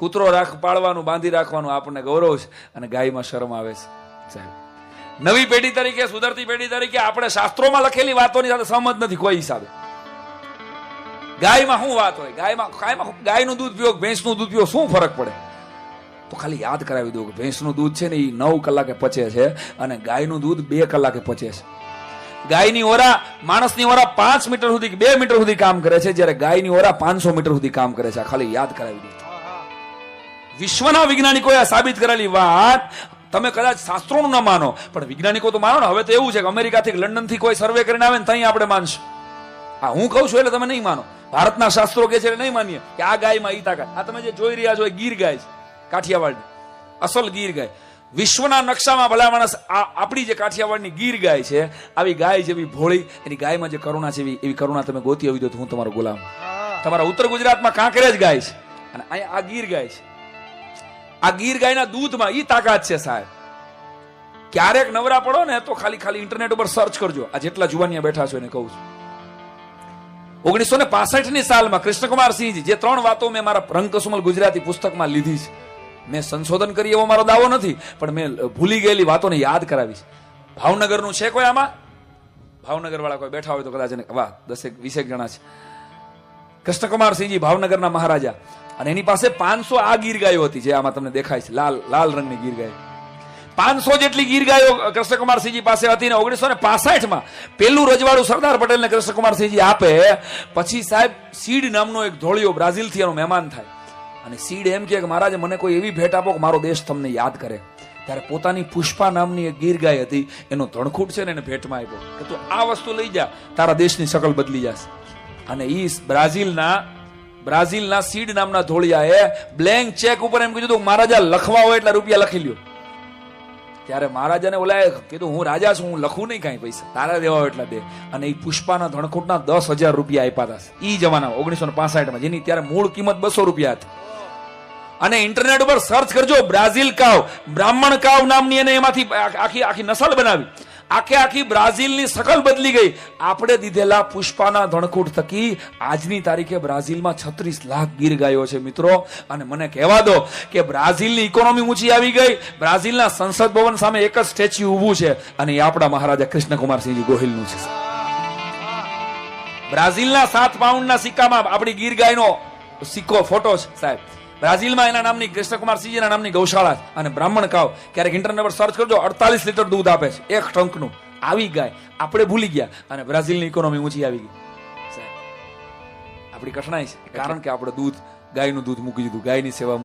કૂતરો પાળવાનું, બાંધી રાખવાનું આપણને ગૌરવ છે, અને ગાયમાં શરમ આવે છે. સાહેબ, નવી પેઢી તરીકે, સુધરતી પેઢી તરીકે આપણે શાસ્ત્રોમાં લખેલી વાતોની સાથે સહમત નથી કોઈ હિસાબે. ગાયમાં શું વાત હોય? ગાયનું દૂધ પીવો, ભેંસનું દૂધ પીવો, શું ફરક પડે? તો ખાલી યાદ કરાવી દઉં કે ભેંસનું દૂધ છે ને એ 9 કલાકે પચે છે, અને ગાયનું દૂધ 2 કલાકે પચે છે. ગાયની ઓરા, માણસની ઓરા 5 મીટર સુધી, 2 મીટર સુધી કામ કરે છે, જ્યારે ગાયની ઓરા 500 મીટર સુધી કામ કરે છે. આ ખાલી યાદ કરાવી દઉં. વિશ્વના વૈજ્ઞાનિકોએ સાબિત કરેલી વાત તમે કદાચ શાસ્ત્રોનું ન માનો, પણ વૈજ્ઞાનિકો તો માનો ને. હવે તો એવું છે કે અમેરિકાથી, લંડનથી કોઈ સર્વે કરીને આવે ને ત્યાં આપણે માનશું. હા, હું કહું છું એટલે તમે નહીં માનો. ભારતના શાસ્ત્રો કે છે એટલે નહીં માનીએ કે આ ગાયમાં ઈ તાકાત. આ તમે જે જોઈ રહ્યા છો એ ગીર ગાય છે, કાઠિયાવાડની અસલ ગીર ગાય. વિશ્વના નકશામાં ભલા માણસ આપણી જે કાઠિયાવાડની ગીર ગાય છે, આવી ગાય જેવી ભોળી, એની ગાયમાં જે કરુણા છે એવી કરુણા તમે ગોતી આવી દો તો હું તમારો ગુલામ. તમારા ઉત્તર ગુજરાતમાં કાંકરેજ ગાય છે, અને અહીંયા આ ગીર ગાય છે. આ ગીર ગાયના દૂધમાં ઈ તાકાત છે સાહેબ. ક્યારેક નવરા પડો ને તો ખાલી ઇન્ટરનેટ ઉપર સર્ચ કરજો. આ જેટલા જુવાનિયા બેઠા છો એને કહું છું. 1965ની સાલમાં કૃષ્ણકુમારસિંહજી, જે 3 વાતો મેં મારા રંગકસુમલ ગુજરાતી પુસ્તકમાં લીધી છે, મેં સંશોધન કરી એવો મારો દાવો નથી, પણ મેં ભૂલી ગયેલી વાતોને યાદ કરાવી છે. ભાવનગરનું છે કોઈ આમાં? ભાવનગર વાળા કોઈ બેઠા હોય તો કદાચ, વાહ, 10-20 જણા છે. કૃષ્ણકુમારસિંહજી ભાવનગરના મહારાજા, અને એની પાસે 500 આ ગીર ગાયો હતી, જે આમાં તમને દેખાય છે, લાલ રંગની ગીર ગાયો. 500 જેટલી ગીર ગાયો કૃષ્ણકુમારસિંહજી પાસે હતી. ને 1965માં પેલું રજવાડું સરદાર પટેલને કૃષ્ણકુમારસિંહજી આપે પછી સાહેબ સીડ નામનો એક ધોળિયો બ્રાઝિલથી એનો મહેમાન થાય, અને સીડ એમ કે મહારાજ મને કોઈ એવી ભેટ આપો કે મારો દેશ તમને યાદ કરે. ત્યારે પોતાની પુષ્પા નામની એક ગીર ગાય હતી, એનો ધણખૂટ છે ને એને ભેટમાં આપ્યો કે તું આ વસ્તુ લઈ જા, તારા દેશની શકલ બદલી જશે. અને ઈ બ્રાઝિલના સીડ નામના ધોળિયાએ બ્લેન્ક ચેક ઉપર એમ કીધું મહારાજા લખવા હોય એટલા રૂપિયા લખી લ્યો. ત્યારે મહારાજાને ઓલાએ કીધું હું રાજા છું, હું લખું નહીં કાંઈ પૈસા, તારા દેવા હોય એટલા દે. અને એ પુષ્પાના ધણખૂટના 10,000 રૂપિયા આપ્યા હતા ઈ જમાનામાં 1965માં, જેની ત્યારે મૂળ કિંમત 200 રૂપિયા હતી. અને ઇન્ટરનેટ ઉપર સર્ચ કરજો, બ્રાઝિલ કાવ, બ્રાહ્મણ કાવ નામની, અને એમાંથી આખી નસલ બનાવી. આખી બ્રાઝિલની શકલ બદલી ગઈ આપણે દીધેલા પુષ્પાના ધણખૂટ થકી. આજની તારીખે બ્રાઝિલમાં 36 લાખ ગીર ગાયો છે મિત્રો. અને મને કહેવા દો કે બ્રાઝિલની ઇકોનોમી ઊંચી આવી ગઈ. બ્રાઝિલના સંસદ ભવન સામે એક જ સ્ટેચ્યુ ઊભું છે, અને એ આપણા મહારાજા કૃષ્ણકુમારસિંહજી ગોહિલનું છે. બ્રાઝિલના 7 પાઉન્ડના સિક્કામાં આપણી ગીર ગાયનો સિક્કો, ફોટો છે સાહેબ. બ્રાઝિલમાં એના નામની કૃષ્ણકુમારસિંહજીના નામની ગૌશાળા અને બ્રાહ્મણ કાવ. ક્યારેક ઇન્ટરનેટ પર સર્ચ કરજો, 48 લીટર દૂધ આપે છે એક ટંકનું. આવી ગાય આપણે ભૂલી ગયા, અને બ્રાઝિલની ઇકોનોમી ઊંચી આવી ગઈ સાહેબ. આપણી કઠણાઈ છે, કારણ કે આપણે ગાયનું દૂધ મૂકી દીધું, ગાયની સેવા